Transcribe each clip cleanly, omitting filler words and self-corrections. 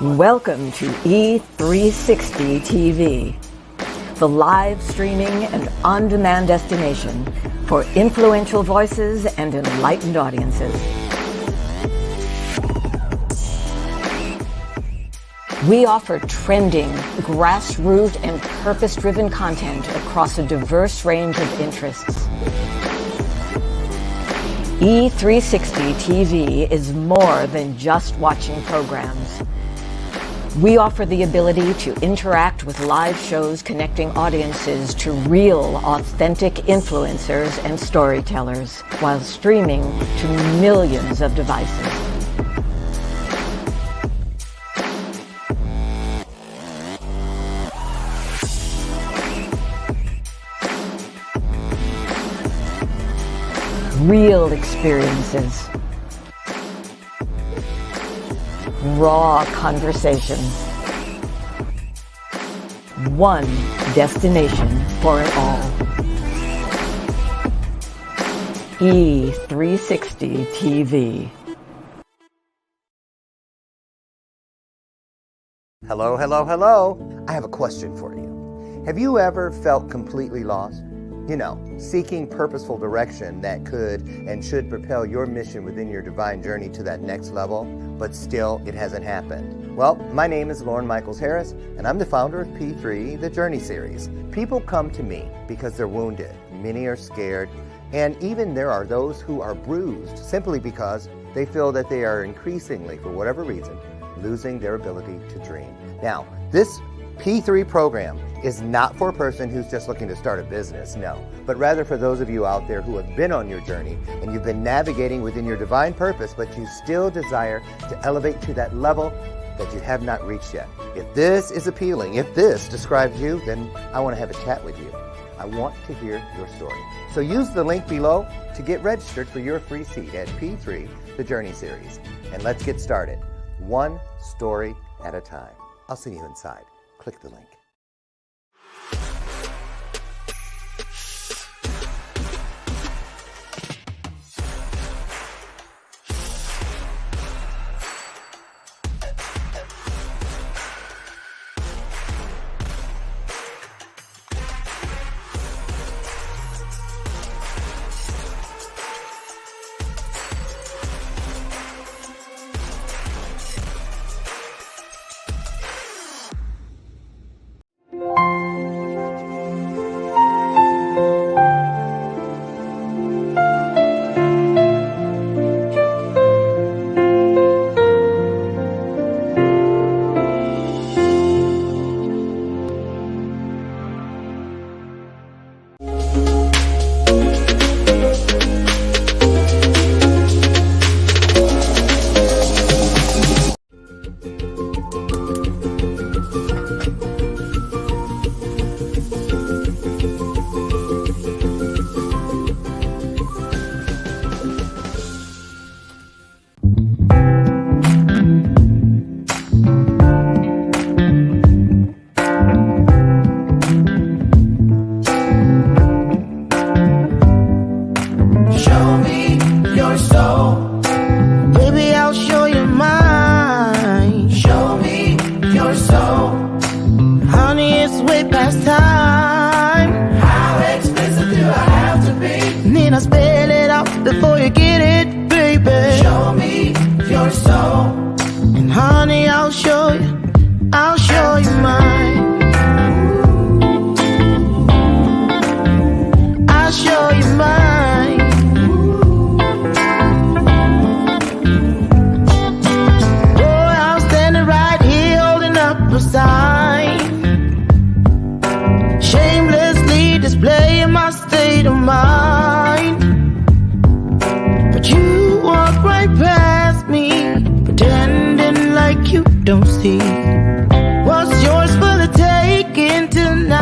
Welcome to E360 TV, the live streaming and on-demand destination for influential voices and enlightened audiences. We offer trending, grassroots, and purpose-driven content across a diverse range of interests. E360 TV is more than just watching programs. We offer the ability to interact with live shows connecting audiences to real, authentic influencers and storytellers while streaming to millions of devices. Real experiences. Raw conversations. One destination for it all. E360 TV. Hello, hello, hello. I have a question for you. Have you ever felt completely lost? You know, seeking purposeful direction that could and should propel your mission within your divine journey to that next level, but still it hasn't happened. Well, my name is Lauren Michaels Harris, and I'm the founder of P3, the Journey Series. People come to me because they're wounded. Many are scared, and even there are those who are bruised simply because they feel that they are increasingly, for whatever reason, losing their ability to dream. Now, this P3 program is not for a person who's just looking to start a business, no, but rather for those of you out there who have been on your journey and you've been navigating within your divine purpose, but you still desire to elevate to that level that you have not reached yet. If this is appealing, if this describes you, then I want to have a chat with you. I want to hear your story. So use the link below to get registered for your free seat at P3, the Journey Series. And let's get started, one story at a time. I'll see you inside. Click the link. Don't see what's yours for the taking tonight.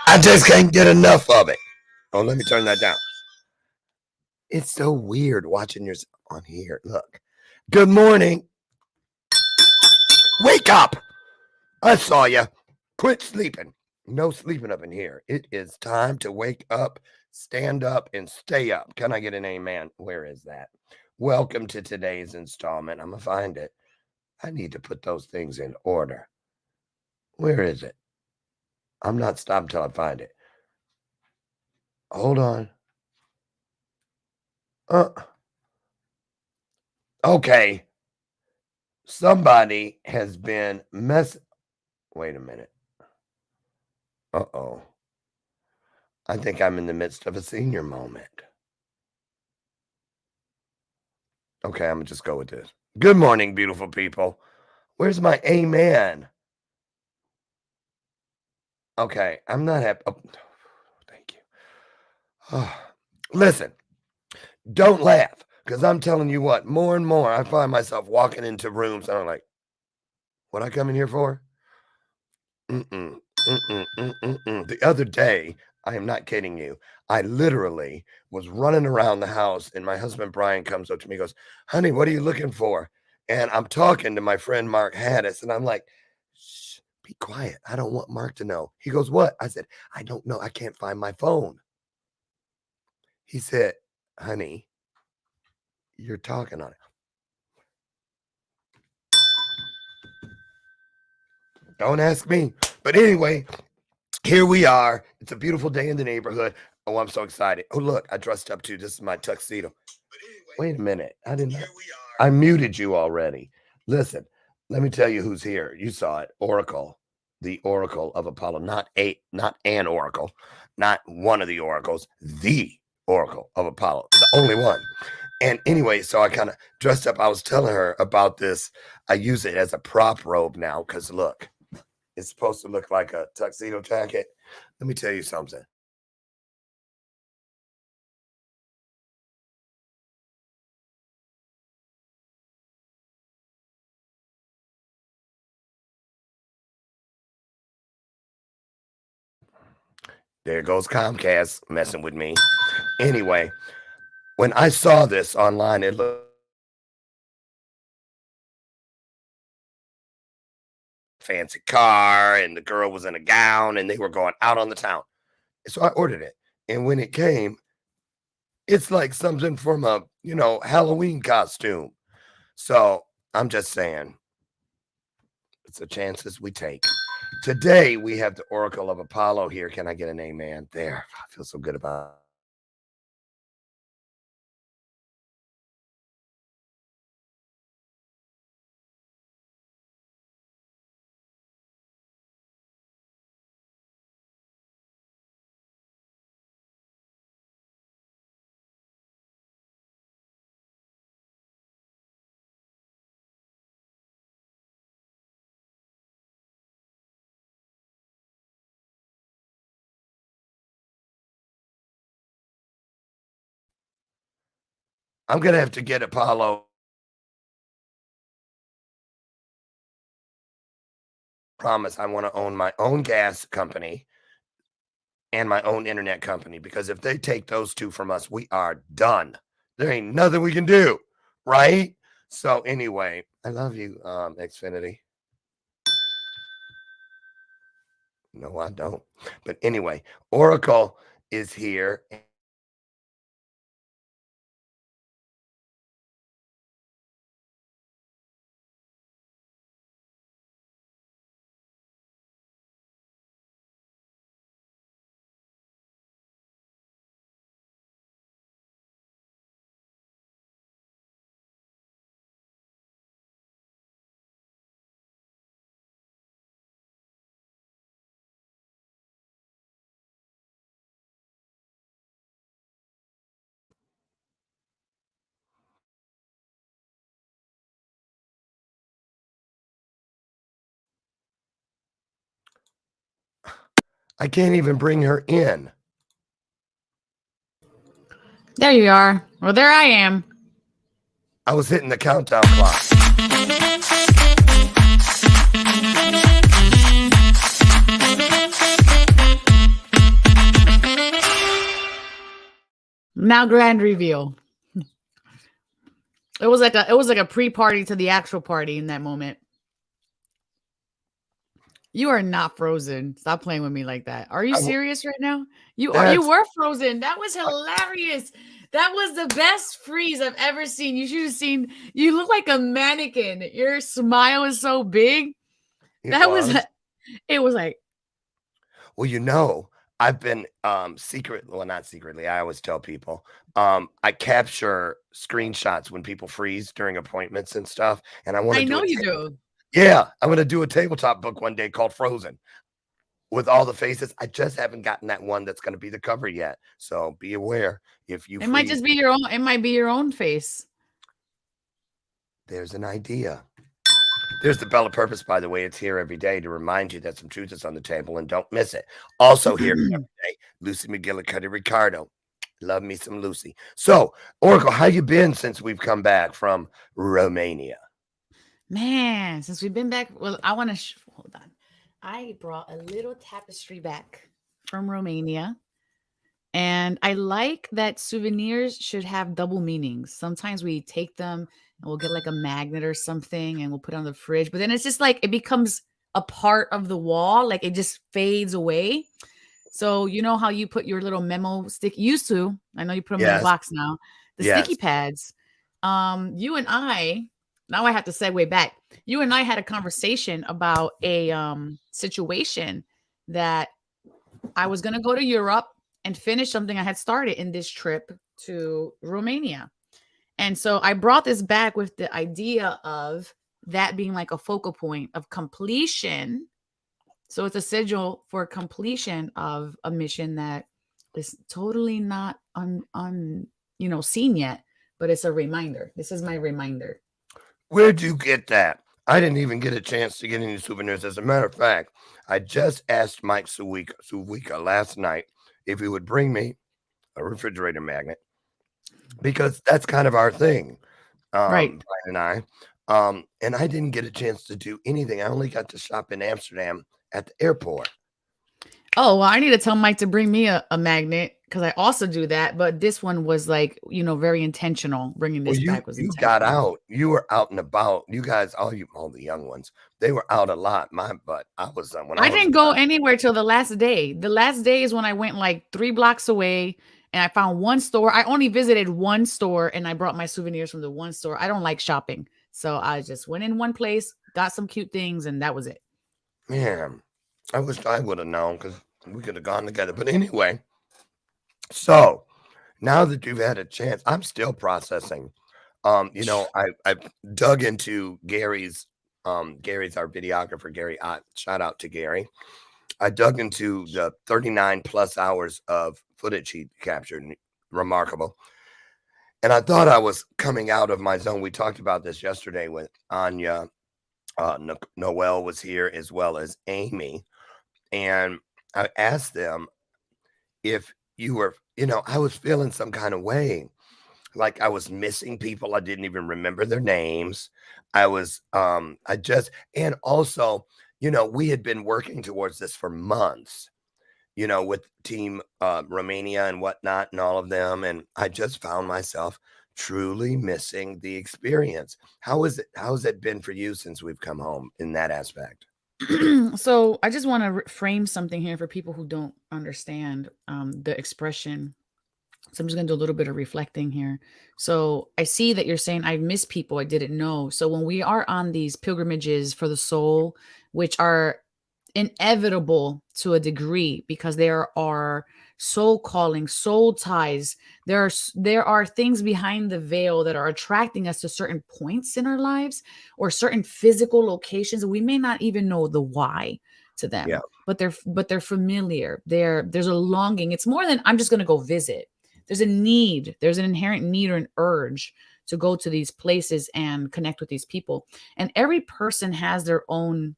I just can't get enough of it. Oh, let me turn that down. It's so weird watching yours on here. Look. Good morning. Wake up. I saw you. Quit sleeping. No sleeping up in here. It is time to wake up, stand up, and stay up. Can I get an amen? Where is that? Welcome to today's installment. I'm going to find it. I need to put those things in order. Where is it? I'm not stopping till I find it. Hold on. Okay. Somebody has been Wait a minute. Uh-oh. I think I'm in the midst of a senior moment. Okay, I'm going to just go with this. Good morning, beautiful people. Where's my amen? Okay, I'm not happy. Oh, thank you. Listen, don't laugh, because I'm telling you what, more and more I find myself walking into rooms and I'm like, what I come in here for? The other day, I am not kidding you. I literally was running around the house and my husband Brian comes up to me and goes, honey, what are you looking for? And I'm talking to my friend Mark Haddis and I'm like, shh, be quiet. I don't want Mark to know. He goes, what? I said, I don't know. I can't find my phone. He said, honey, you're talking on it. Don't ask me. But anyway, here we are. It's a beautiful day in the neighborhood. Oh, I'm so excited. Oh, look, I dressed up too. This is my tuxedo. Wait a minute. I muted you already. Listen, let me tell you who's here. You saw it. Oracle, the Oracle of Apollo. Not an oracle, not one of the oracles, the Oracle of Apollo, the only one. And anyway, so I kind of dressed up. I was telling her about this. I use it as a prop robe now because look, it's supposed to look like a tuxedo jacket. Let me tell you something. There goes Comcast messing with me. Anyway, when I saw this online, it looked fancy car and the girl was in a gown and they were going out on the town. So I ordered it. And when it came, it's like something from a, Halloween costume. So I'm just saying, it's the chances we take. Today we have the Oracle of Apollo here. Can I get an amen? There. I feel so good about it. I'm going to have to get Apollo. Promise I want to own my own gas company and my own internet company, because if they take those two from us, we are done. There ain't nothing we can do, right? So anyway, I love you, Xfinity. No, I don't. But anyway, Oracle is here. I can't even bring her in. There you are. Well, there I am. I was hitting the countdown clock. Now grand reveal. It was like a pre-party to the actual party in that moment. You are not frozen. Stop playing with me like that. Are you I w- serious right now? You are. You that's were frozen. That was hilarious. That was the best freeze I've ever seen. You should have seen. You look like a mannequin. Your smile is so big. it That was. was. It was like Well, I've been not secretly, I always tell people, I capture screenshots when people freeze during appointments and stuff, and I want to I do know it. you do. Yeah, I'm gonna do a tabletop book one day called Frozen with all the faces. I just haven't gotten that one that's gonna be the cover yet. So be aware if you It might freeze, just be your own. It might be your own face. there's an idea. There's the Bella Purpose, by the way. It's here every day to remind you that some truth is on the table and don't miss it. Also here every day, Lucy McGillicuddy Ricardo. Love me some Lucy. So, Oracle, how you been since we've come back from Romania? Man, since we've been back, well, I want to hold on. I brought a little tapestry back from Romania. And I like that souvenirs should have double meanings. Sometimes we take them and we'll get like a magnet or something and we'll put it on the fridge, but then it's just like it becomes a part of the wall, like it just fades away. So you know how you put your little memo stick used to, I know you put them in a Yes, box now, the sticky yes, pads. You and I, now I have to segue back. You and I had a conversation about a situation that I was going to go to Europe and finish something I had started in this trip to Romania. And so I brought this back with the idea of that being like a focal point of completion. So it's a sigil for completion of a mission that is totally not seen yet, but it's a reminder. This is my reminder. where'd you get that? I didn't even get a chance to get any souvenirs. As a matter of fact, I just asked Mike Suwika last night if he would bring me a refrigerator magnet because that's kind of our thing, Right. Brian and I. And I didn't get a chance to do anything. I only got to shop in Amsterdam at the airport. Oh, well, I need to tell Mike to bring me a magnet because I also do that. But this one was like, very intentional. Bringing Well, this you back was you got intentional. out. You were out and about. You guys, all the young ones, they were out a lot. My butt. I was when I I was didn't go anywhere till the last day. The last day is when I went like 3 blocks away and I found one store. I only visited one store and I brought my souvenirs from the one store. I don't like shopping. So I just went in one place, got some cute things, and that was it. man. I wish I would have known because we could have gone together. But anyway, so now that you've had a chance, I'm still processing. I dug into Gary's our videographer, Gary Ott. Shout out to Gary. I dug into the 39 plus hours of footage he captured. Remarkable. And I thought I was coming out of my zone. We talked about this yesterday with Anya. Noel was here as well as Amy. And I asked them if you were, I was feeling some kind of way. Like I was missing people. I didn't even remember their names. And also, we had been working towards this for months, with Team Romania and whatnot and all of them. And I just found myself truly missing the experience. How's it been for you since we've come home in that aspect? So I just want to frame something here for people who don't understand the expression. So I'm just going to do a little bit of reflecting here. So I see that you're saying I miss people I didn't know. So when we are on these pilgrimages for the soul, which are inevitable to a degree because there are soul calling, soul ties, there are things behind the veil that are attracting us to certain points in our lives or certain physical locations. We may not even know the why to Yeah. them, but they're familiar. There's a longing. It's more than I'm just going to go visit. There's a need, there's an inherent need or an urge to go to these places and connect with these people. And every person has their own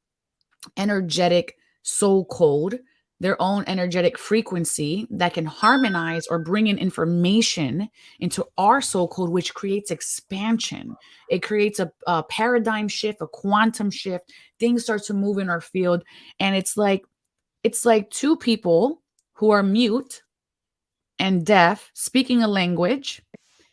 energetic soul code, their own energetic frequency that can harmonize or bring in information into our soul code, which creates expansion. It creates a paradigm shift, a quantum shift. Things start to move in our field. And it's like two people who are mute and deaf speaking a language,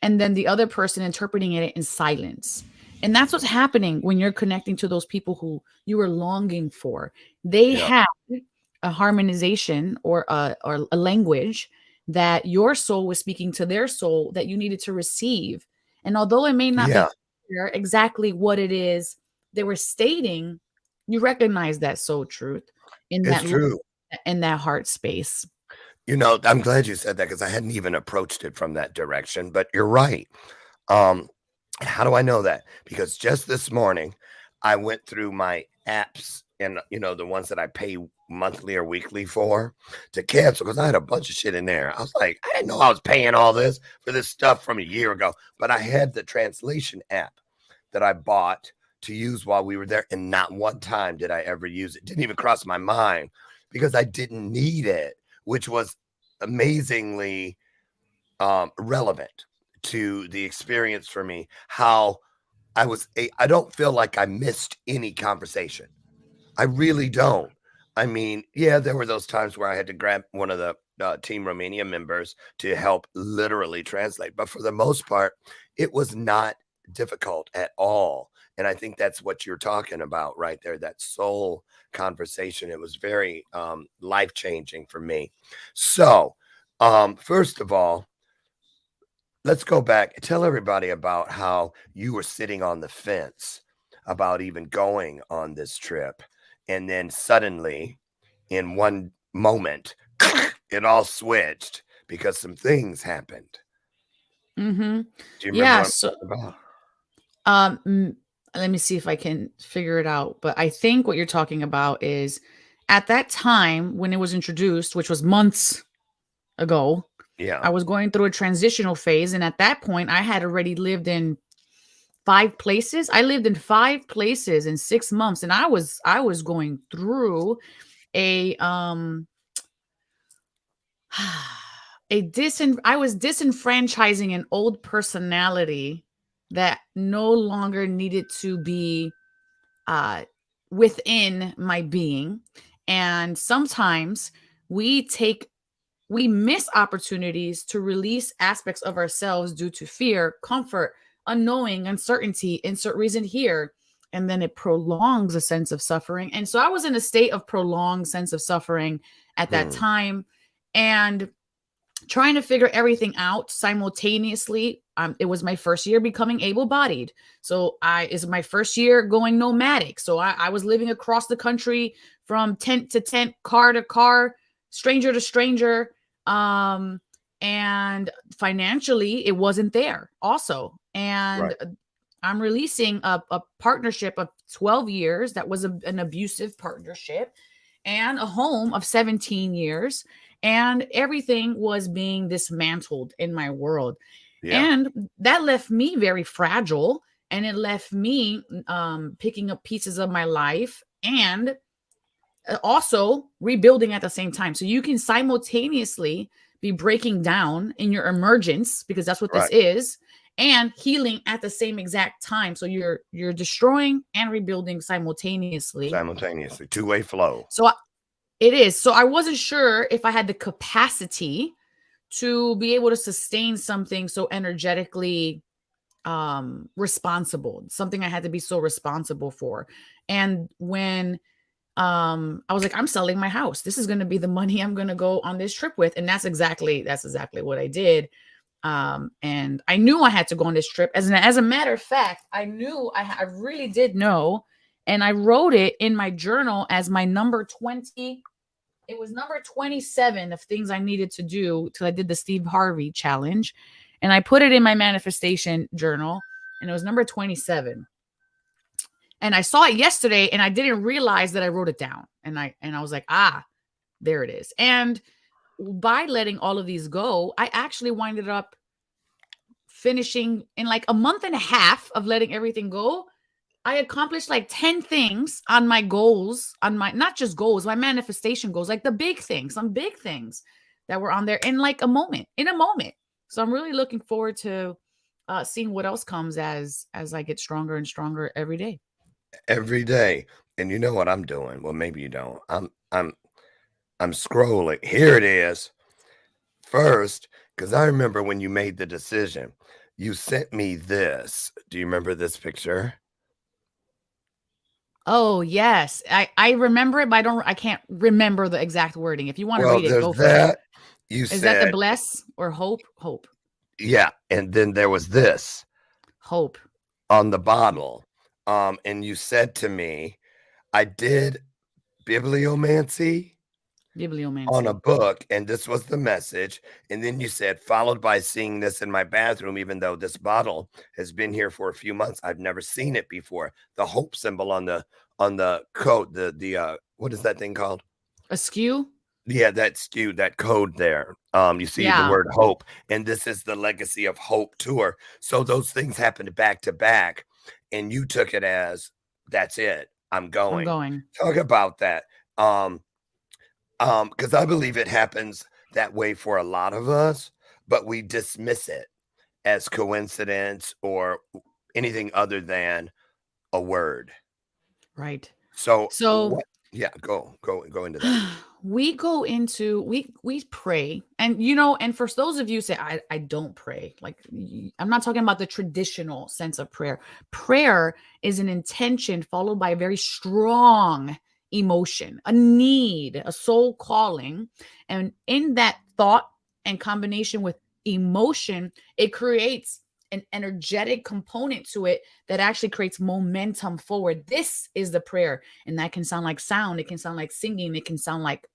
and then the other person interpreting it in silence. And that's what's happening when you're connecting to those people who you were longing for. They Yeah. have a harmonization or a language that your soul was speaking to their soul that you needed to receive. And although it may not Yeah. be clear exactly what it is they were stating, you recognize that soul truth in It's that true. in that heart space. You know, I'm glad you said that because I hadn't even approached it from that direction, but you're right. Um, how do I know that? Because just this morning, I went through my apps and, the ones that I pay monthly or weekly for to cancel because I had a bunch of shit in there. I was like, I didn't know I was paying all this for this stuff from a year ago, but I had the translation app that I bought to use while we were there. And not one time did I ever use it. Didn't even cross my mind because I didn't need it, which was amazingly relevant to the experience for me. How I don't feel like I missed any conversation. I really don't. I mean, yeah, there were those times where I had to grab one of the Team Romania members to help literally translate. But for the most part, it was not difficult at all. And I think that's what you're talking about right there, that soul conversation. It was very life-changing for me. So, first of all, let's go back and tell everybody about how you were sitting on the fence about even going on this trip. And then suddenly, in one moment, it all switched because some things happened. Mm-hmm. Do you remember Yeah. what I'm So, talking about? let me see if I can figure it out. But I think what you're talking about is at that time when it was introduced, which was months ago, Yeah. I was going through a transitional phase. And at that point, I had already lived in 5 places. I lived in 5 places in 6 months. And I was going through a I was disenfranchising an old personality that no longer needed to be uh within my being. And sometimes we take we miss opportunities to release aspects of ourselves due to fear, comfort, unknowing, uncertainty, insert reason here. And then it prolongs a sense of suffering. And so I was in a state of prolonged sense of suffering at that Hmm. time. And trying to figure everything out simultaneously. It was my first year becoming able-bodied, so it's my first year going nomadic. So I was living across the country from tent to tent, car to car, stranger to stranger. And financially, it wasn't there also. And Right. I'm releasing a partnership of 12 years that was an abusive partnership and a home of 17 years. And everything was being dismantled in my world. Yeah. And that left me very fragile. And it left me picking up pieces of my life and also rebuilding at the same time. So you can simultaneously be breaking down in your emergence, because that's what this Right. is, and healing at the same exact time. So you're destroying and rebuilding simultaneously. Simultaneously, two-way flow. So it is. So I wasn't sure if I had the capacity to be able to sustain something so energetically responsible, something I had to be so responsible for. And when I was like, I'm selling my house. This is going to be the money I'm going to go on this trip with. And that's exactly what I did. And I knew I had to go on this trip. As a matter of fact, I knew I really did know. And I wrote it in my journal as my number 20. It was number 27 of things I needed to do till I did the Steve Harvey challenge. And I put it in my manifestation journal, and it was number 27. And I saw it yesterday and I didn't realize that I wrote it down. And I was like, there it is. And by letting all of these go, I actually winded up finishing in like a month and a half of letting everything go. I accomplished like 10 things on my goals, on my, not just goals, my manifestation goals, like the big things, some big things that were on there in like a moment. So I'm really looking forward to seeing what else comes as I get stronger and stronger every day. Every day. And you know what I'm doing? Well, maybe you don't. I'm scrolling. Here it is. First, because I remember when you made the decision, you sent me this. Do you remember this picture? Oh, yes. I remember it, but I can't remember the exact wording. If you want to Well, read it, there's go for it. that. You Is that the said, bless or hope? Hope. yeah, and then there was this Hope. on the bottle. And you said to me, I did bibliomancy on a Bibliomancy. book, and this was the message. And then you said, followed by seeing this in my bathroom, even though this bottle has been here for a few months, I've never seen it before. The hope symbol on the coat, the what is that thing called? Askew? Yeah, that skew, that code there. You see the Yeah. word hope, and this is the Legacy of Hope tour. So those things happened back to back, and you took it as that's it. I'm I'm going. going. Talk about that. Because I believe it happens that way for a lot of us, but we dismiss it as coincidence or anything other than a word. Right. So So what? Yeah, go into that. we go into we pray, and and for those of you who say I don't pray, like I'm not talking about the traditional sense of prayer. Prayer is an intention followed by a very strong emotion, a need, a soul calling, and in that thought and combination with emotion, it creates an energetic component to it that actually creates momentum forward. This is the prayer, and that can sound like sound, it can sound like singing, it can sound like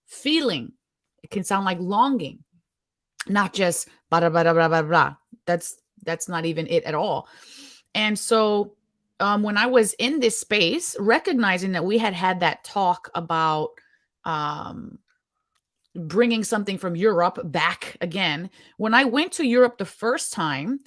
feeling, it can sound like longing, not just blah blah blah blah blah blah. That's not even it at all. And so when I was in this space, recognizing that we had that talk about um bringing something from Europe back again, when I went to Europe the first time,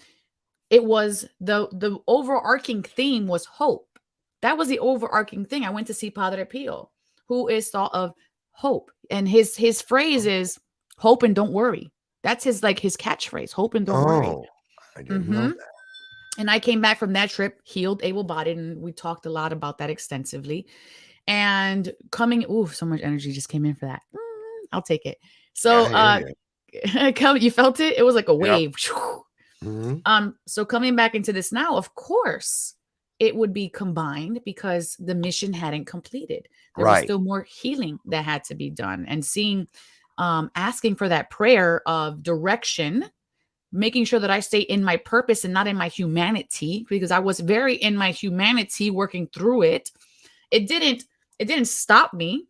it was the overarching theme was hope. That was the overarching thing. I went to see Padre Pio, who is thought of hope, and his phrase is hope and don't worry. That's his catchphrase, hope and don't worry. Oh, I didn't know hmm that. And I came back from that trip healed, able-bodied, and we talked a lot about that extensively. And coming, ooh, so much energy just came in for that. I'll take it. Yeah, So I hear you. you felt it? It was like a Yep. wave. Mhm. So coming back into this now, of course, it would be combined because the mission hadn't completed. There was Right. still more healing that had to be done, and asking for that prayer of direction, making sure that I stay in my purpose and not in my humanity, because I was very in my humanity working through it. It didn't stop me,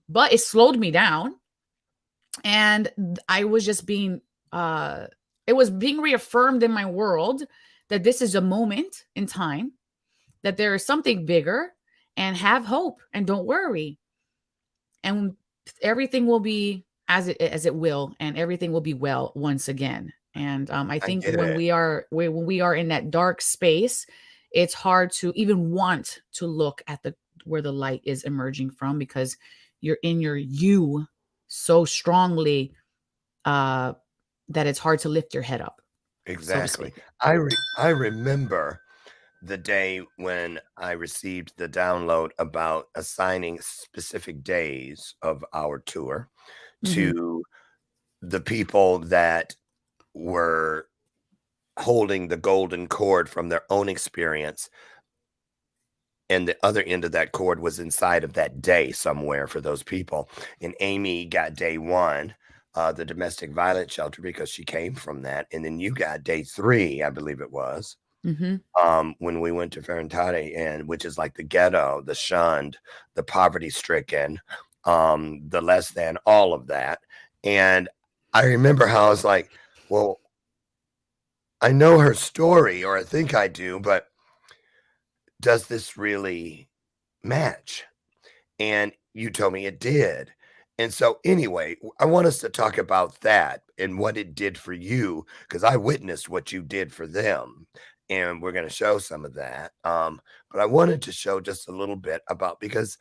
but it slowed me down. And I was just being it was being reaffirmed in my world that this is a moment in time, that there is something bigger, and have hope and don't worry, and everything will be as it will, and everything will be well once again. And I I think get when it. we are in that dark space, it's hard to even want to look at the where the light is emerging from, because you're in your you so strongly, uh that it's hard to lift your head up, so to Exactly. speak. I remember the day when I received the download about assigning specific days of our tour Mhm. to the people that were holding the golden cord from their own experience, and the other end of that cord was inside of that day somewhere for those people. And Amy got day one, the domestic violence shelter, because she came from that. And then you got day three, I believe it was, Mhm. when we went to Ferentari, and which is like the ghetto, the shunned, the poverty stricken, the less than, all of that. And I remember how I was like, well, I know her story, or I think I do, but does this really match? And you told me it did. And so, anyway, I want us to talk about that and what it did for you, because I witnessed what you did for them. And we're going to show some of that. But I wanted to show just a little bit about, because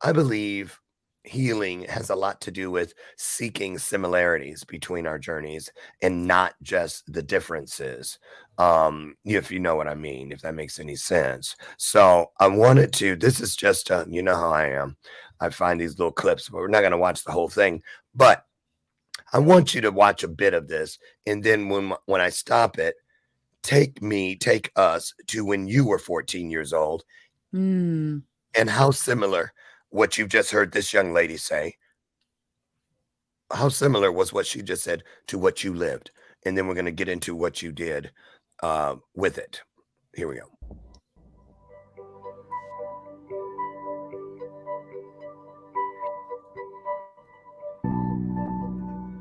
I believe healing has a lot to do with seeking similarities between our journeys and not just the differences. If you know what I mean, if that makes any sense. So I wanted to, this is just, you know how I am. I find these little clips, but we're not going to watch the whole thing. But I want you to watch a bit of this, and then when I stop it, take us to when you were 14 years old, Mm. and how similar what you've just heard this young lady say, how similar was what she just said to what you lived, and then we're going to get into what you did with it. Here we go.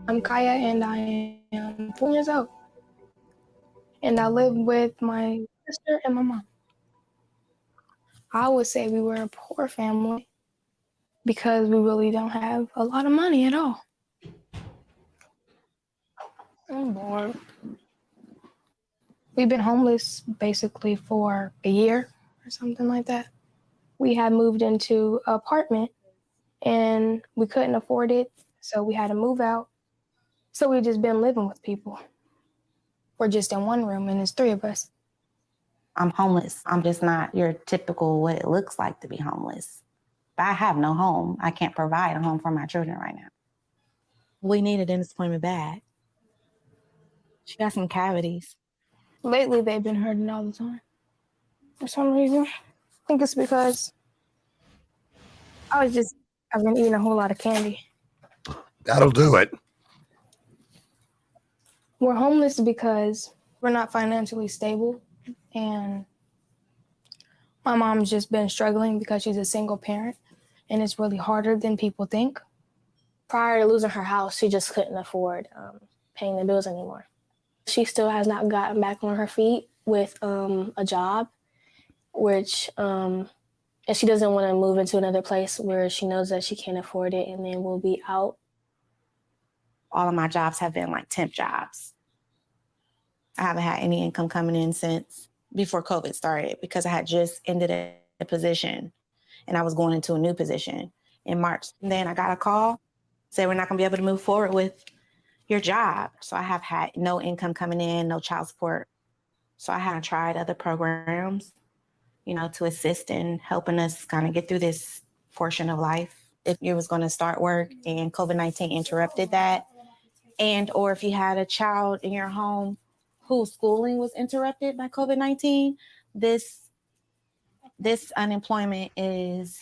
I'm Kaya and I am 4 years old. And I live with my sister and my mom. I would say we were a poor family because we really don't have a lot of money at all. I'm bored. We've been homeless basically for a year or something like that. We had moved into an apartment and we couldn't afford it, so we had to move out. So we've just been living with people. We're just in one room and there's 3 of us. I'm homeless. I'm just not your typical what it looks like to be homeless. But I have no home. I can't provide a home for my children right now. We need a dentist appointment bad. She got some cavities. Lately, they've been hurting all the time. For some reason. I think it's because I've been eating a whole lot of candy. That'll do it. We're homeless because we're not financially stable. And my mom's just been struggling because she's a single parent. And it's really harder than people think. Prior to losing her house, she just couldn't afford paying the bills anymore. She still has not gotten back on her feet with a job, which, and she doesn't want to move into another place where she knows that she can't afford it and then will be out. All of my jobs have been like temp jobs. I haven't had any income coming in since before COVID started because I had just ended a position and I was going into a new position in March. And then I got a call, said we're not going to be able to move forward with your job. So I have had no income coming in, no child support. So I had tried other programs, to assist in helping us kind of get through this portion of life. If you was going to start work and COVID-19 interrupted that, and or if you had a child in your home whose schooling was interrupted by COVID-19, this unemployment is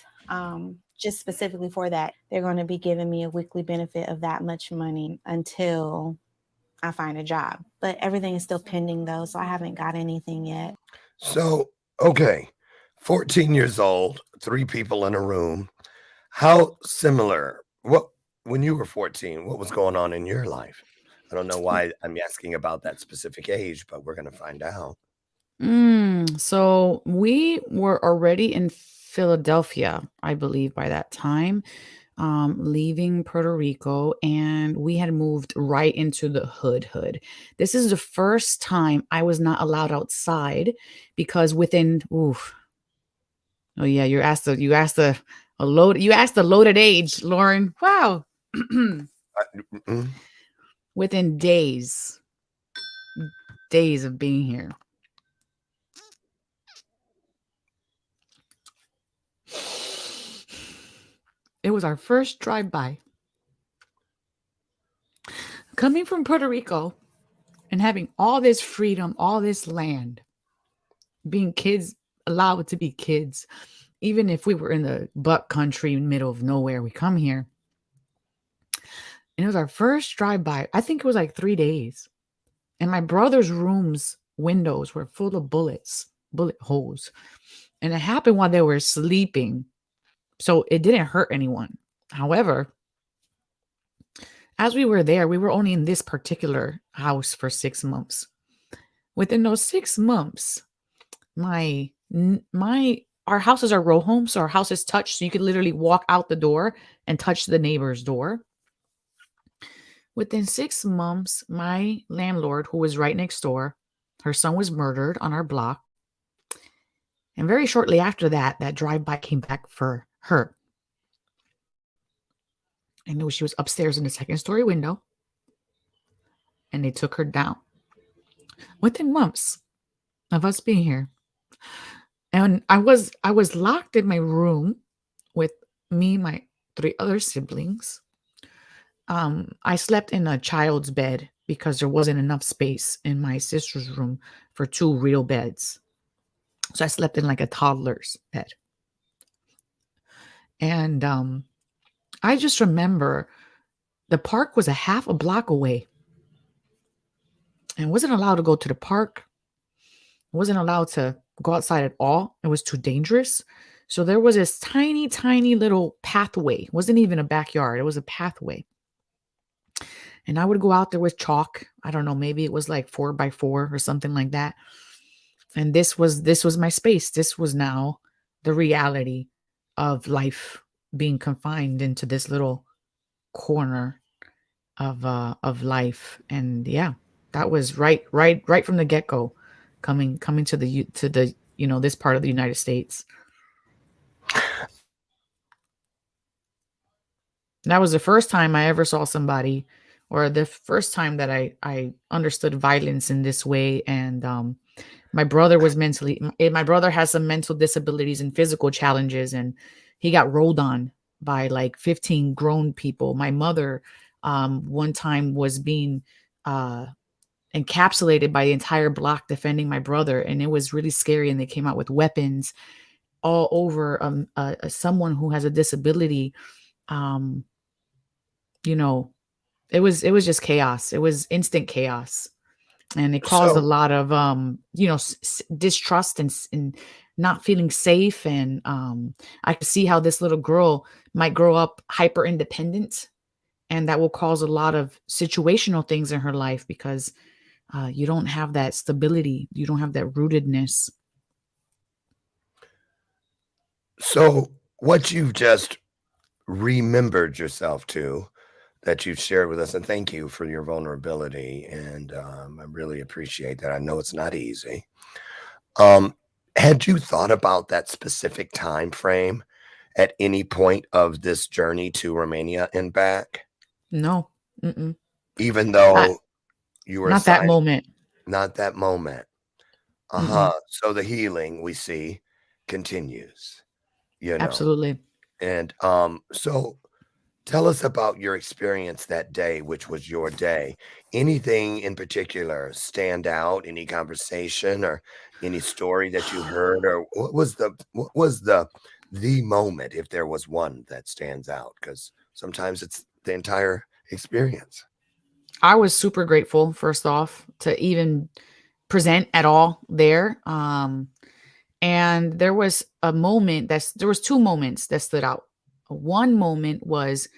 just specifically for that. They're going to be giving me a weekly benefit of that much money until I find a job. But everything is still pending though, so I haven't got anything yet. So, okay, 14 years old, 3 people in a room. How similar? When you were 14, what was going on in your life? I don't know why I'm asking about that specific age, but we're going to find out. So we were already in Philadelphia, I believe, by that time, leaving Puerto Rico, and we had moved right into the hood. This is the first time I was not allowed outside because oh yeah, you asked the loaded age, Lauren. Wow. Within days of being here. It was our first drive-by. Coming from Puerto Rico and having all this freedom, all this land, being kids, allowed to be kids, even if we were in the buck country, middle of nowhere, we come here. And it was our first drive-by. I think it was like 3 days. And my brother's room's windows were full of bullet holes. And it happened while they were sleeping. So it didn't hurt anyone. However, as we were there, we were only in this particular house for 6 months. Within those 6 months, our houses are row homes, so our houses touch, so you could literally walk out the door and touch the neighbor's door. Within 6 months, my landlord, who was right next door, her son was murdered on our block. And very shortly after that drive-by came back for her. I knew she was upstairs in the second-story window, and they took her down. Within months of us being here, and I was locked in my room with me and my 3 other siblings. I slept in a child's bed because there wasn't enough space in my sister's room for 2 real beds. So I slept in like a toddler's bed. And I just remember the park was a half a block away and wasn't allowed to go to the park. Wasn't allowed to go outside at all. It was too dangerous. So there was this tiny, tiny little pathway. It wasn't even a backyard. It was a pathway. And I would go out there with chalk. I don't know, maybe it was like 4x4 or something like that. And this was my space. This was now the reality of being confined into this little corner of life. And yeah, that was right from the get-go, coming to the this part of the United States. That was the first time I ever saw somebody, or the first time that I understood violence in this way. And my brother has some mental disabilities and physical challenges, and he got rolled on by like 15 grown people. My mother one time was being encapsulated by the entire block defending my brother, and it was really scary. And they came out with weapons all over someone who has a disability. It was just chaos. It was instant chaos. And it caused a So, lot of distrust and not feeling safe. And I could see how this little girl might grow up hyper independent, and that will cause a lot of situational things in her life because you don't have that stability, you don't have that rootedness. so what you've just remembered yourself to, that you've shared with us, and thank you for your vulnerability, and I really appreciate that. I know it's not easy. Um, had you thought about that specific time frame at any point of this journey to Romania and back, No, mm-mm. even I, though you were not that assigned? moment. Not that moment. Mm-mm. So the healing we see continues, you know. Absolutely. And so tell us about your experience that day, which was your day. Anything in particular stand out? Any conversation or any story that you heard, or what was the moment, if there was one that stands out? Because sometimes it's the entire experience. I was super grateful, first off, to even present at all there. And there was there was 2 moments that stood out. One moment was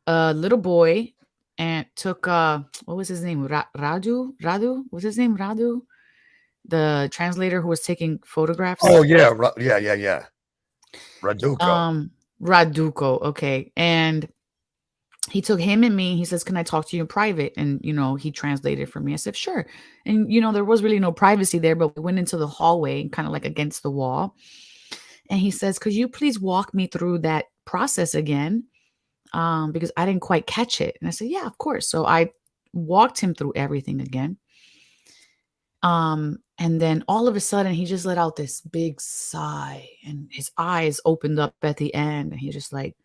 a little boy and took what was his name? Radu? Was his name Radu? The translator who was taking photographs. Oh yeah, yeah. Raduco. Raduko, okay. And he took him and me. He says, "Can I talk to you in private?" And he translated for me. I said, "Sure." And there was really no privacy there, but we went into the hallway, kind of like against the wall. And he says, "Could you please walk me through that process again? Because I didn't quite catch it." And I said, "Yeah, of course." So I walked him through everything again. And then all of a sudden he just let out this big sigh, and his eyes opened up at the end, and he just like,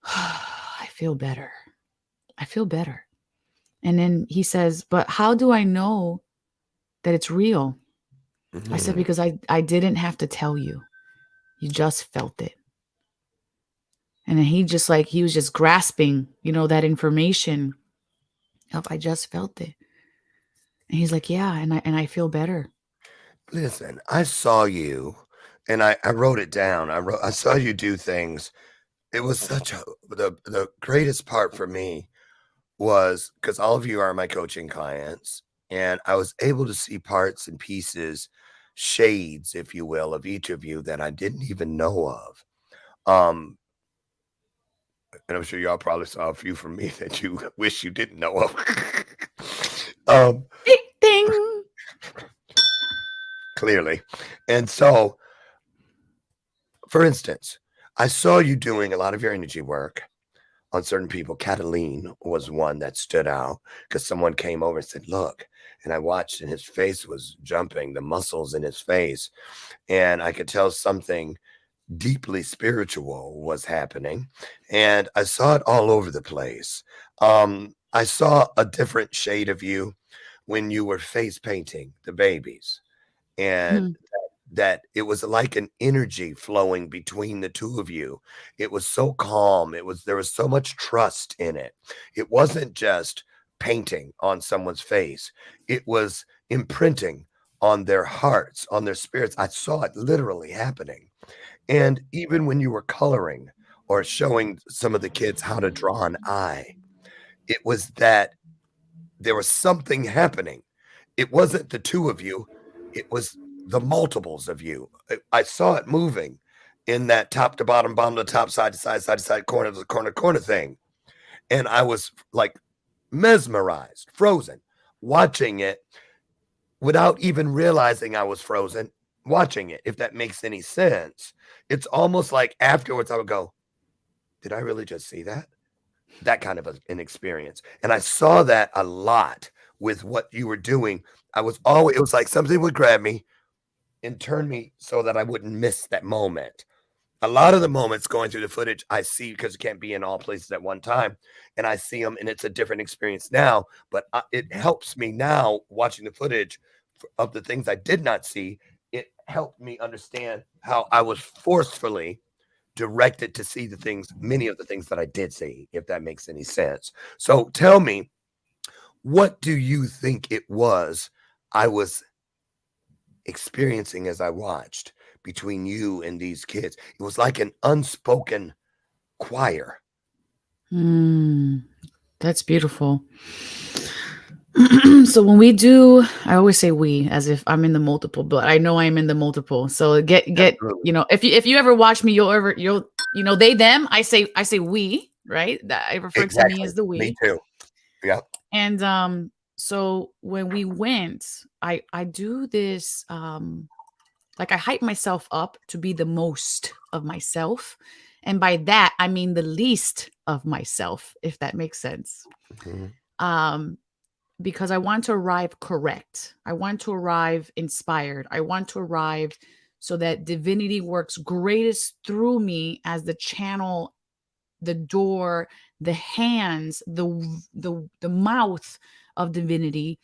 "I feel better. I feel better." And then he says, "But how do I know that it's real?" I said, Mhm. "Because I didn't have to tell you. You just felt it." And then he was just grasping, that information of, "I just felt it." And he's like, "Yeah, and I feel better." Listen, I saw you, and I wrote it down. I saw you do things. It was such a the greatest part for me was because all of you are my coaching clients, and I was able to see parts and pieces, shades, if you will, of each of you that I didn't even know of. Um, and I'm sure y'all probably saw a few from me that you wish you didn't know of. um, Ding, ding. clearly. And so, for instance, I saw you doing a lot of your energy work on certain people. Cataline was one that stood out because someone came over and said, "Look," and I watched, and his face was jumping, the muscles in his face, and I could tell something deeply spiritual was happening, and I saw it all over the place. I saw a different shade of you when you were face painting the babies, and Hmm. that it was like an energy flowing between the two of you. It was so calm. There was so much trust in it. It wasn't just painting on someone's face. It was imprinting on their hearts, on their spirits. I saw it literally happening. And even when you were coloring or showing some of the kids how to draw an eye, it was that there was something happening. It wasn't the two of you, it was the multiples of you. I saw it moving in that top to bottom, bottom to top, side to side, side to side, corner to corner, corner thing. And I was like mesmerized, frozen, watching it without even realizing I was frozen, watching it, if that makes any sense. It's almost like afterwards I would go, did I really just see that? That kind of an experience. And I saw that a lot with what you were doing. It was like something would grab me and turn me so that I wouldn't miss that moment. A lot of the moments going through the footage I see because it can't be in all places at one time, and I see them, and it's a different experience now. But it helps me now watching the footage of the things I did not see. It helped me understand how I was forcefully directed to see many of the things that I did see, if that makes any sense. So tell me, what do you think it was I was experiencing as I watched between you and these kids? It was like an unspoken choir. That's beautiful. So when we do, I always say we as if I'm in the multiple, but I know I'm in the multiple. So get Absolutely. if you ever watch me, you'll they them. I say we, right? That I refer to me Exactly. as the Me we. too. Yeah. And so when we went, I do this like I hype myself up to be the most of myself. And by that I mean the least of myself, if that makes sense. Mhm. Um because I want to arrive correct. I want to arrive inspired. I want to arrive so that divinity works greatest through me as the channel, the door, the hands, the mouth of divinity,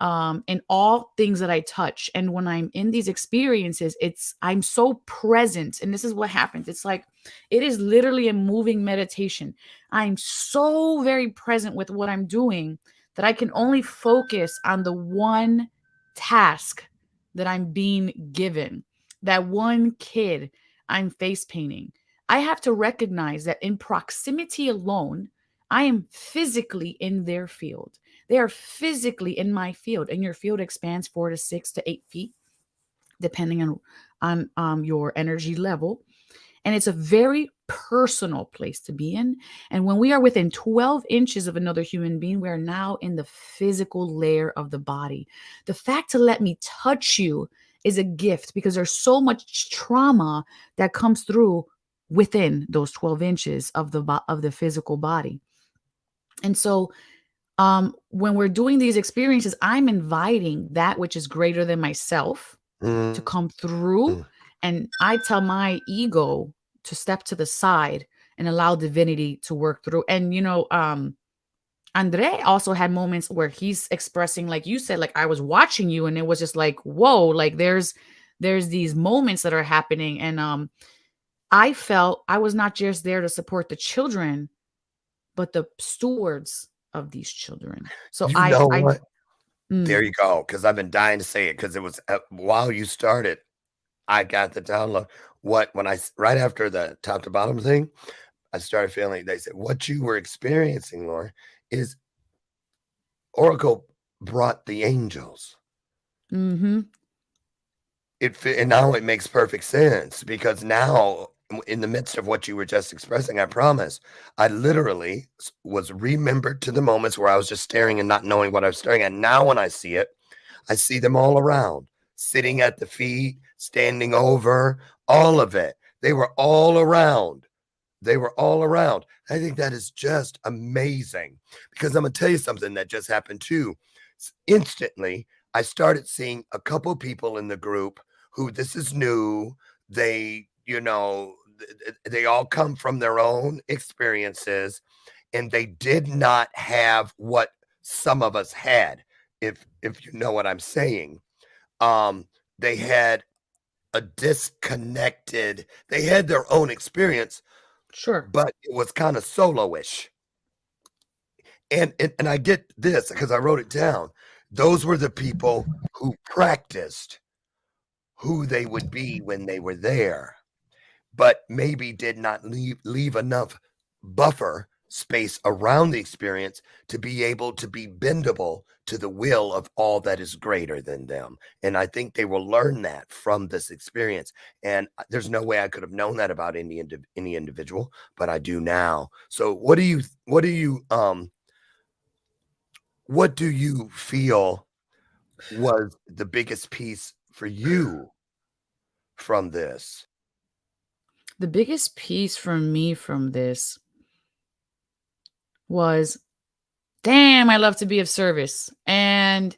in all things that I touch. And when I'm in these experiences, I'm so present. And this is what happens. It's like it is literally a moving meditation. I'm so very present with what I'm doing that I can only focus on the one task that I'm being given, that one kid I'm face painting. I have to recognize that in proximity alone, I am physically in their field. They are physically in my field, and your field expands 4 to 6 to 8 feet, depending on your energy level. And it's a very personal place to be in. And when we are within 12 inches of another human being, we are now in the physical layer of the body. The fact to let me touch you is a gift because there's so much trauma that comes through within those 12 inches of the physical body. And so when we're doing these experiences, I'm inviting that which is greater than myself to Mm. come through. Mm. And I tell my ego to step to the side and allow divinity to work through. And, Andre also had moments where he's expressing, like you said, like I was watching you and it was just like, whoa, like there's these moments that are happening. And I felt I was not just there to support the children, but the stewards of these children. So You know I what? mm, There you go. Because I've been dying to say it because it was while you started, I got the download. Right after the top to bottom thing, I started feeling, they said, what you were experiencing, Lauren, is Oracle brought the angels. mm-hmm. And now it makes perfect sense because now in the midst of what you were just expressing, I promise, I literally was remembered to the moments where I was just staring and not knowing what I was staring at. Now when I see it, I see them all around, sitting at the feet, standing over, all of it. They were all around. They were all around. I think that is just amazing because I'm going to tell you something that just happened too. Instantly, I started seeing a couple people in the group who this is new. They you know, they all come from their own experiences, and they did not have what some of us had, if you know what I'm saying. Um, they had a disconnected, they had their own experience, Sure. but it was kind of solo-ish. And I get this because I wrote it down. Those were the people who practiced who they would be when they were there, but maybe did not leave enough buffer space around the experience to be able to be bendable to the will of all that is greater than them. And I think they will learn that from this experience. And there's no way I could have known that about any individual, but I do now. So what do you feel was the biggest piece for you from this? The biggest piece for me from this was, damn, I love to be of service. And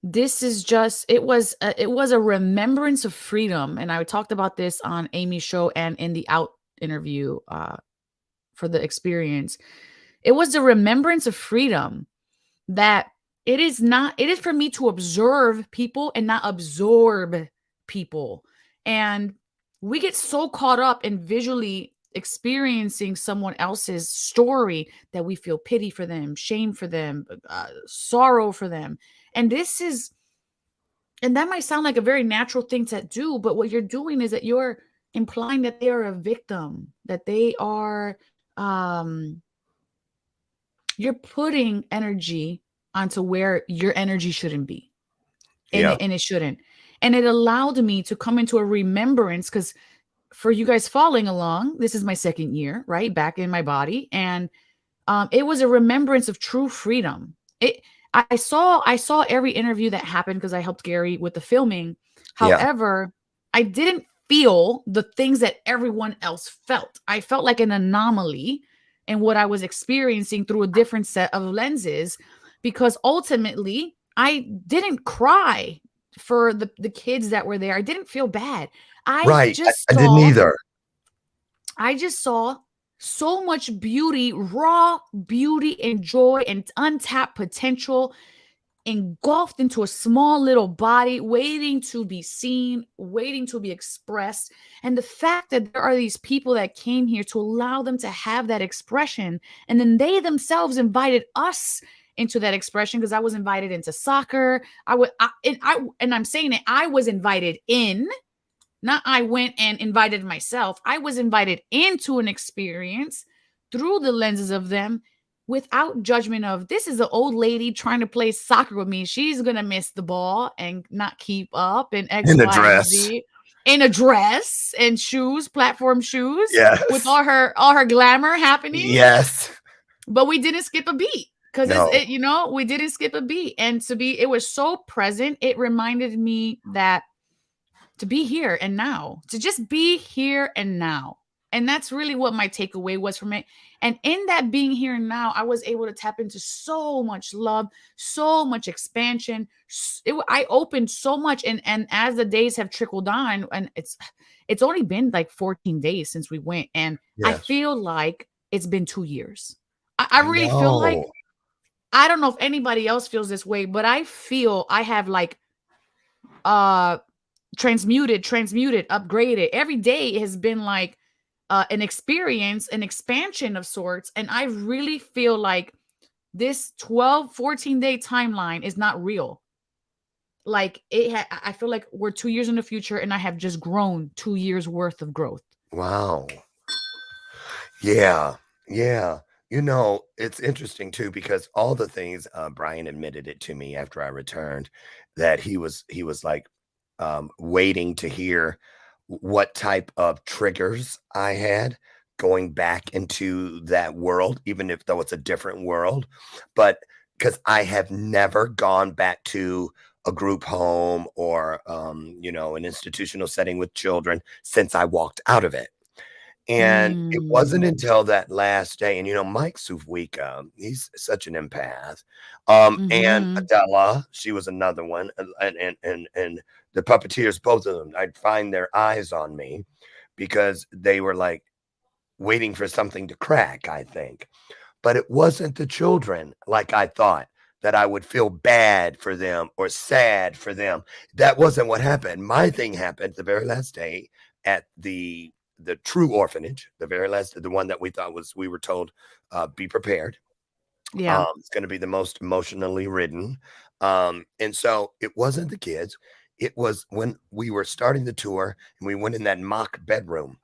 this is just, it was a remembrance of freedom. And I talked about this on Amy's show and in the Out interview for the experience. It was a remembrance of freedom that it is for me to observe people and not absorb people. And we get so caught up in visually experiencing someone else's story that we feel pity for them, shame for them, sorrow for them. And that might sound like a very natural thing to do, but what you're doing is that you're implying that they are a victim, that they are, you're putting energy onto where your energy shouldn't be. And, it shouldn't. And it allowed me to come into a remembrance, because for you guys following along, this is my second year, right? Back in my body. And it was a remembrance of true freedom. I saw every interview that happened because I helped Gary with the filming. However, I didn't feel the things that everyone else felt. I felt like an anomaly in what I was experiencing through a different set of lenses, because ultimately I didn't cry for the kids that were there. I didn't feel bad. I didn't either. I just saw so much beauty, raw beauty and joy and untapped potential engulfed into a small little body, waiting to be seen, waiting to be expressed. And the fact that there are these people that came here to allow them to have that expression, and then they themselves invited us into that expression, because I was invited into soccer. I'm saying it, I was invited in, not I went and invited myself. I was invited into an experience through the lenses of them, without judgment of, this is an old lady trying to play soccer with me. She's going to miss the ball and not keep up, and X, In a Y, dress. and Z. In a dress and shoes, platform shoes, with Yes. all her glamour happening. Yes. But we didn't skip a beat, because No. we didn't skip a beat. And it was so present. It reminded me that to be here and now, to just be here and now. And that's really what my takeaway was from it. And in that being here and now, I was able to tap into so much love, so much expansion. I opened so much. And as the days have trickled on, and it's only been like 14 days since we went. And I feel like it's been 2 years. I really feel like, I don't know if anybody else feels this way, but I feel I have like transmuted, upgraded. Every day has been like an experience, an expansion of sorts. And I really feel like this 14 day timeline is not real. Like I feel like we're 2 years in the future, and I have just grown 2 years worth of growth. Wow. Yeah. Yeah. You know, it's interesting too, because all the things, Brian admitted it to me after I returned, that he was like waiting to hear what type of triggers I had going back into that world, even if though it's a different world. But because I have never gone back to a group home or, an institutional setting with children since I walked out of it. And it wasn't until that last day, and Mike Suvwika, he's such an empath. And Adela, she was another one, and the puppeteers, both of them, I'd find their eyes on me because they were like waiting for something to crack, I think. But it wasn't the children like I thought, that I would feel bad for them or sad for them. That wasn't what happened. My thing happened the very last day at the true orphanage, the very last, the one that we thought was, we were told, be prepared. Yeah. It's going to be the most emotionally ridden. And so it wasn't the kids. It was when we were starting the tour and we went in that mock bedroom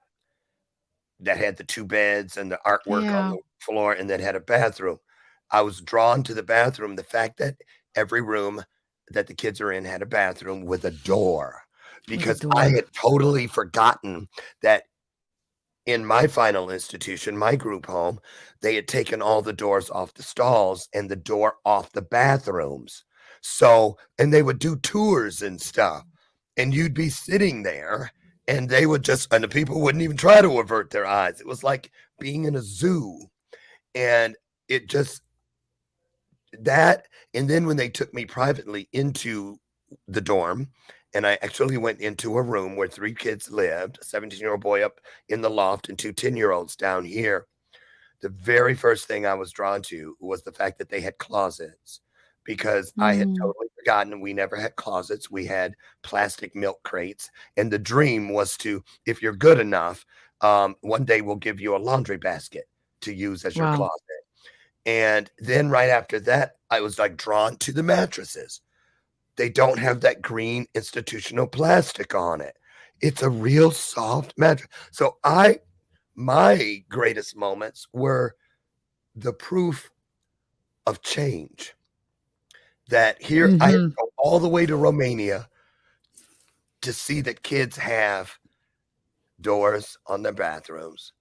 that had the 2 beds and the artwork on the floor and that had a bathroom. I was drawn to the bathroom. The fact that every room that the kids are in had a bathroom with a door, because I had totally forgotten that in my final institution, my group home, they had taken all the doors off the stalls and the door off the bathrooms. So, and they would do tours and stuff, and you'd be sitting there and they would just, and the people wouldn't even try to avert their eyes. It was like being in a zoo. And it just, that, and then when they took me privately into the dorm, and I actually went into a room where 3 kids lived, a 17-year-old boy up in the loft and 2 10-year-olds down here. The very first thing I was drawn to was the fact that they had closets, because I had totally forgotten we never had closets. We had plastic milk crates. And the dream was to, if you're good enough, one day we'll give you a laundry basket to use as your closet. And then right after that, I was like drawn to the mattresses. They don't have that green institutional plastic on it. It's a real soft mattress. So my greatest moments were the proof of change. That here I had to go all the way to Romania to see that kids have doors on their bathrooms,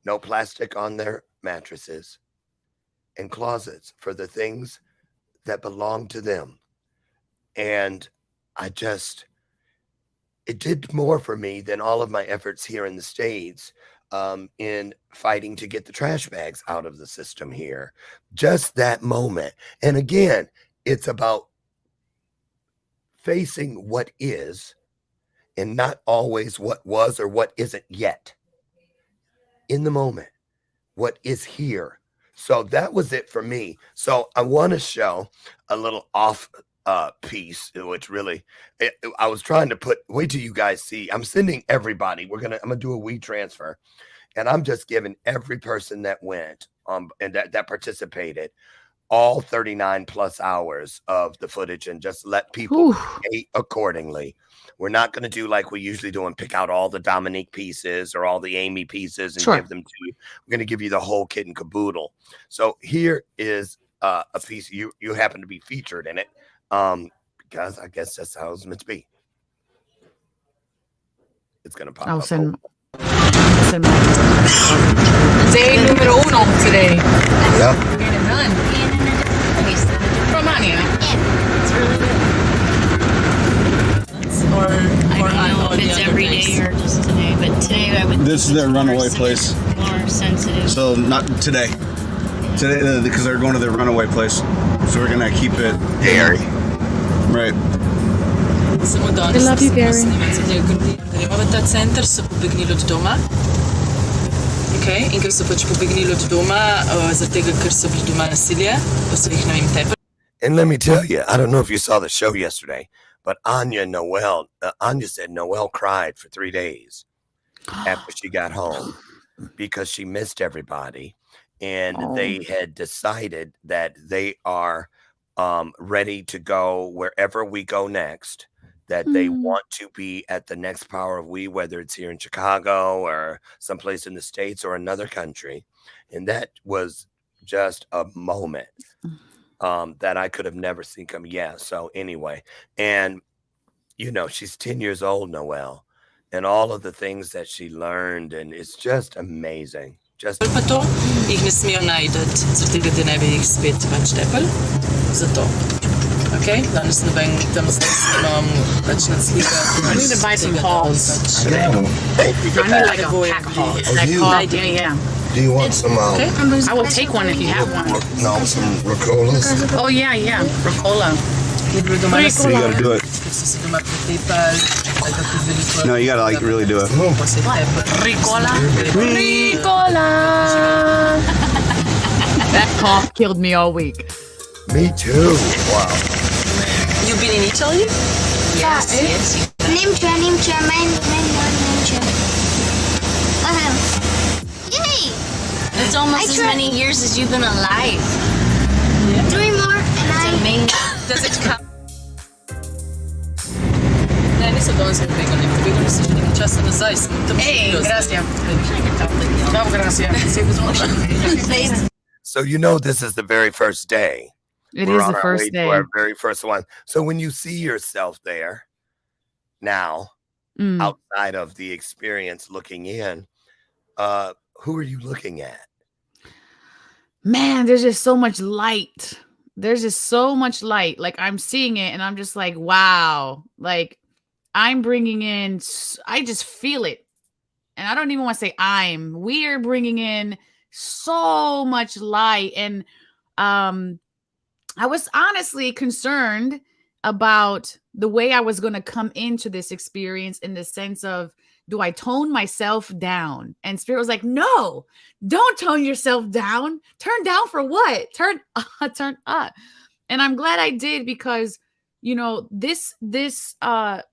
no plastic on their mattresses, and closets for the things that belong to them. And it did more for me than all of my efforts here in the States in fighting to get the trash bags out of the system here. Just that moment. And again, it's about facing what is and not always what was or what isn't yet. In the moment, what is here. So that was it for me. So I want to show a little off piece, which really, I was trying to wait till you guys see. I'm sending everybody. I'm gonna do a WeTransfer, and I'm just giving every person that went and that participated all 39 plus hours of the footage, and just let people pay accordingly. We're not going to do like we usually do and pick out all the Dominique pieces or all the Amy pieces and give them to you. We're going to give you the whole kit and caboodle. So here is a piece. You happen to be featured in it because I guess that's how it's meant to be. It's going to pop up. Send Day numero uno today. Yep. Getting it done. Romania. It's really good. I don't know if it's every day or just today, but today I would. This is their runaway place. More sensitive. So not today. Today because they're going to their runaway place. So we're gonna keep it Gary. Right. I love you, Gary. Center so pobegnili od doma. Okay, in ker so pač pobegnili od doma, zaradi tega, ker so bili doma nasilje, pa so jih, ne vem, tepali. And let me tell you, I don't know if you saw the show yesterday, but Anya said Noelle cried for 3 days after she got home because she missed everybody. And they had decided that they are ready to go wherever we go next, that they want to be at the next Power of We, whether it's here in Chicago or someplace in the States or another country. And that was just a moment that I could have never seen come. Yeah. So anyway, and she's 10 years old, Noelle, and all of the things that she learned, and it's just amazing. Just Pa to, jih ne smejo najdeti, zaradi tega, da ne bi jih spet pač tepali. Zato. Okay, danes noben tam imam pač na slikah. I need to buy some halls. Thank you for I need that. like a pack haul. Yeah. Do you want some? I will take one if you have one. No, some Ricolas. Oh yeah, Ricola. Libero domani So you gotta do it. Scherzo si domani per PayPal. Hai capito? No, you gotta like really do it. Ricola. That cough killed me all week. Me too. Wow. You've been in Italy? Yes. Nimce. Yay! It's almost as many years as you've been alive. 3 more, and It's amazing. Does it count? Ne, niso danes mi begali. Begali so že nekaj časa nazaj. Ej, gracias. Bravo, gracias. So you know this is the very first day. It We're is on the our first way to day. our very first one. So when you see yourself there now, outside of the experience looking in, who are you looking at? Man, there's just so much light. There's just so much light. Like I'm seeing it and I'm just like, wow. Like I'm bringing in, I just feel it. And I don't even want to say we're bringing in so much light. And I was honestly concerned about the way I was going to come into this experience in the sense of, do I tone myself down? And Spirit was like, no, don't tone yourself down. Turn down for what? Turn up. And I'm glad I did because, you know, this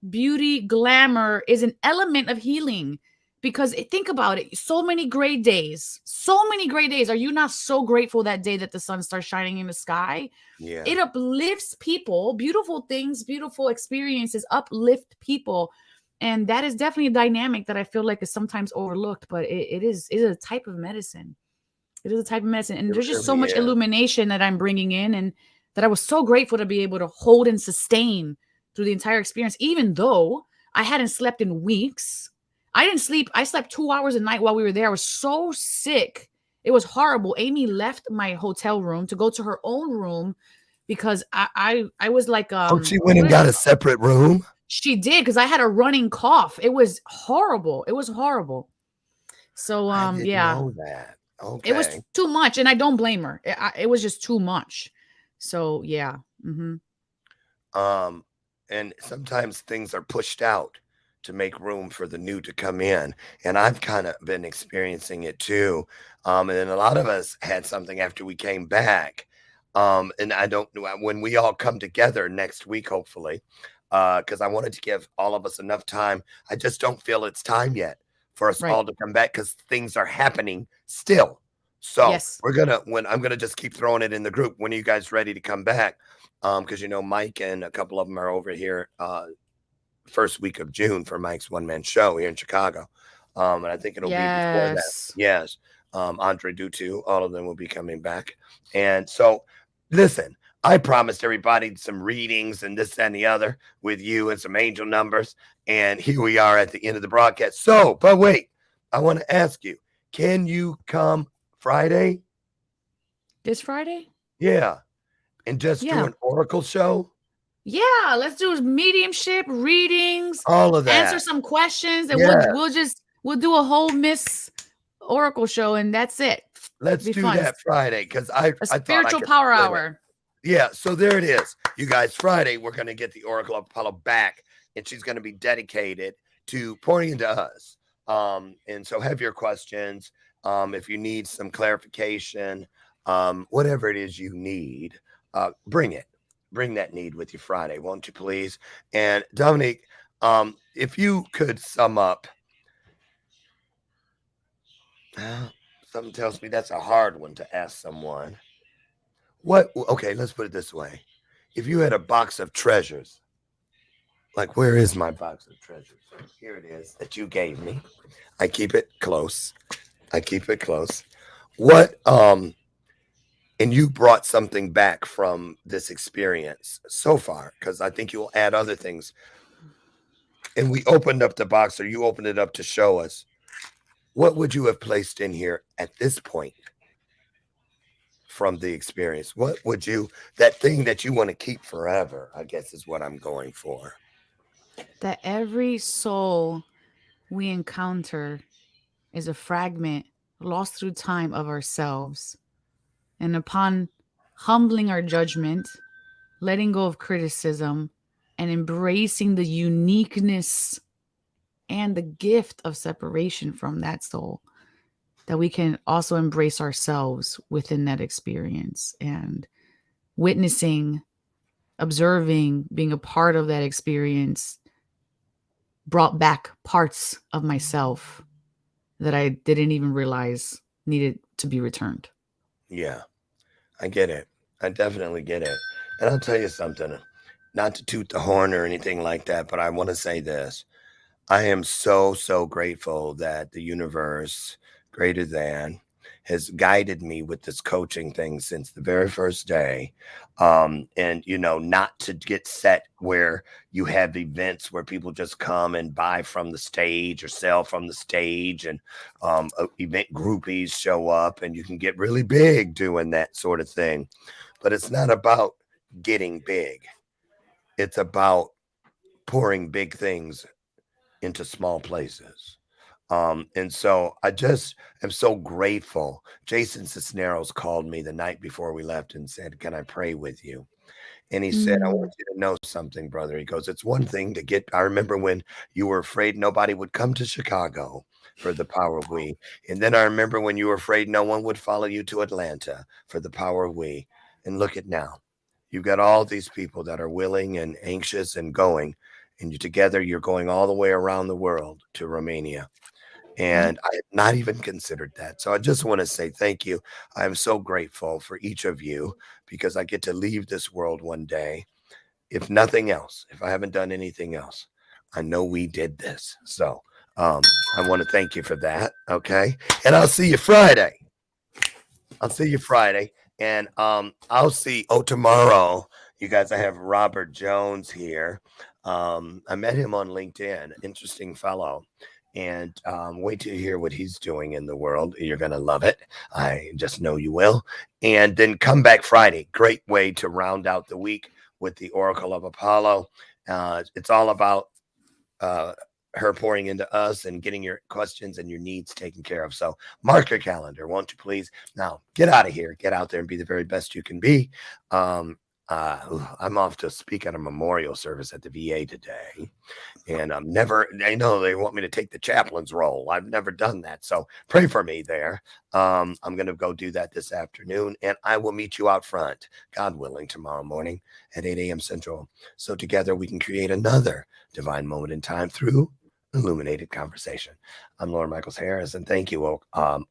beauty glamour is an element of healing. Because think about it, so many great days. Are you not so grateful that day that the sun starts shining in the sky? Yeah. It uplifts people. Beautiful things, beautiful experiences uplift people. And that is definitely a dynamic that I feel like is sometimes overlooked, but it is a type of medicine. It is a type of medicine. And there's just so much illumination that I'm bringing in and that I was so grateful to be able to hold and sustain through the entire experience, even though I hadn't slept in weeks. I didn't sleep. I slept 2 hours a night while we were there. I was so sick. It was horrible. Amy left my hotel room to go to her own room because I was like, she went and got a separate room? She did, because I had a running cough. It was horrible. So, I didn't know that. Okay. It was too much, and I don't blame her. It was just too much. So, yeah. And sometimes things are pushed out to make room for the new to come in. And I've kind of been experiencing it too. And then a lot of us had something after we came back. And I don't know when we all come together next week, hopefully, because I wanted to give all of us enough time. I just don't feel it's time yet for us all to come back because things are happening still. So I'm gonna just keep throwing it in the group. When are you guys ready to come back? Because you know Mike and a couple of them are over here first week of June for Mike's one-man show here in Chicago. And I think it'll be before that. Yes. Andre do too. All of them will be coming back. And so listen, I promised everybody some readings and this and the other with you and some angel numbers. And here we are at the end of the broadcast. So, but wait, I want to ask you, can you come Friday? This Friday? Yeah. And just do an oracle show? Yeah, let's do mediumship, readings, all of that. Answer some questions, and we'll do a whole Miss Oracle show, and that's it. Let's do that Friday because I spiritual power hour. Yeah, so there it is, you guys. Friday we're going to get the Oracle of Apollo back, and she's going to be dedicated to pouring into us. And so have your questions. If you need some clarification, whatever it is you need, bring it. Bring that need with you Friday, won't you please? And Dominique, if you could sum up, something tells me that's a hard one to ask someone. Okay, let's put it this way. If you had a box of treasures, like where is my box of treasures? Here it is that you gave me. I keep it close. What, and you brought something back from this experience so far, because I think you'll add other things. And we opened up the box, or you opened it up to show us. What would you have placed in here at this point from the experience? What would that thing that you want to keep forever, I guess is what I'm going for. That every soul we encounter is a fragment lost through time of ourselves. And upon humbling our judgment letting go of criticism and embracing the uniqueness and the gift of separation from that soul, that we can also embrace ourselves within that experience, and witnessing, observing, being a part of that experience brought back parts of myself that I didn't even realize needed to be returned. Yeah, I get it. I definitely get it. And I'll tell you something, not to toot the horn or anything like that, but I want to say this. I am so, so grateful that the universe, greater than, has guided me with this coaching thing since the very first day. And, you know, not to get set where you have events where people just come and buy from the stage or sell from the stage, and event groupies show up and you can get really big doing that sort of thing. But it's not about getting big. It's about pouring big things into small places. And so I just am so grateful. Jason Cisneros called me the night before we left and said, "Can I pray with you?" And he said, "I want you to know something, brother." He goes, "It's one thing to get, I remember when you were afraid nobody would come to Chicago for the Power of We. And then I remember when you were afraid no one would follow you to Atlanta for the Power of We. And look at now. You've got all these people that are willing and anxious and going, and you together, you're going all the way around the world to Romania." And I had not even considered that. So I just want to say thank you. I am so grateful for each of you, because I get to leave this world one day. If nothing else, if I haven't done anything else, I know we did this. So I want to thank you for that. Okay. And I'll see you Friday. And I'll see, tomorrow, you guys, I have Robert Jones here. I met him on LinkedIn, interesting fellow. And wait till you hear what he's doing in the world. You're going to love it. I just know you will. And then come back Friday. Great way to round out the week with the Oracle of Apollo. It's all about her pouring into us and getting your questions and your needs taken care of. So mark your calendar, won't you please? Now, get out of here. Get out there and be the very best you can be. I'm off to speak at a memorial service at the VA today. And I know they want me to take the chaplain's role. I've never done that. So pray for me there. I'm going to go do that this afternoon, and I will meet you out front, God willing, tomorrow morning at 8 a.m. Central. So together we can create another divine moment in time through illuminated conversation. I'm Lauren Michaels Harris, and thank you,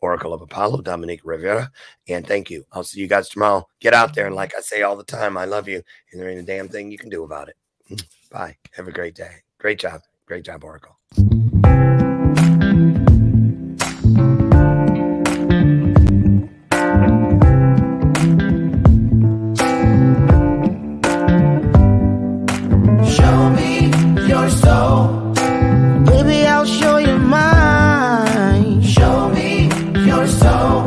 Oracle of Apollo, Dominique Rivera, and thank you. I'll see you guys tomorrow. Get out there, and like I say all the time, I love you, and there ain't a damn thing you can do about it. Bye. Have a great day. Great job. Great job, Oracle. Show me your soul. Baby, I'll show you mine. Show me your soul.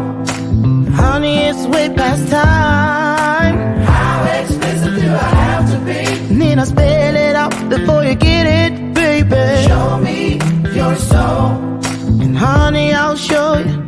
Honey, it's way past time. How expensive do I have to be? Need I spell it out before you get it, baby? Show me your soul. And honey, I'll show you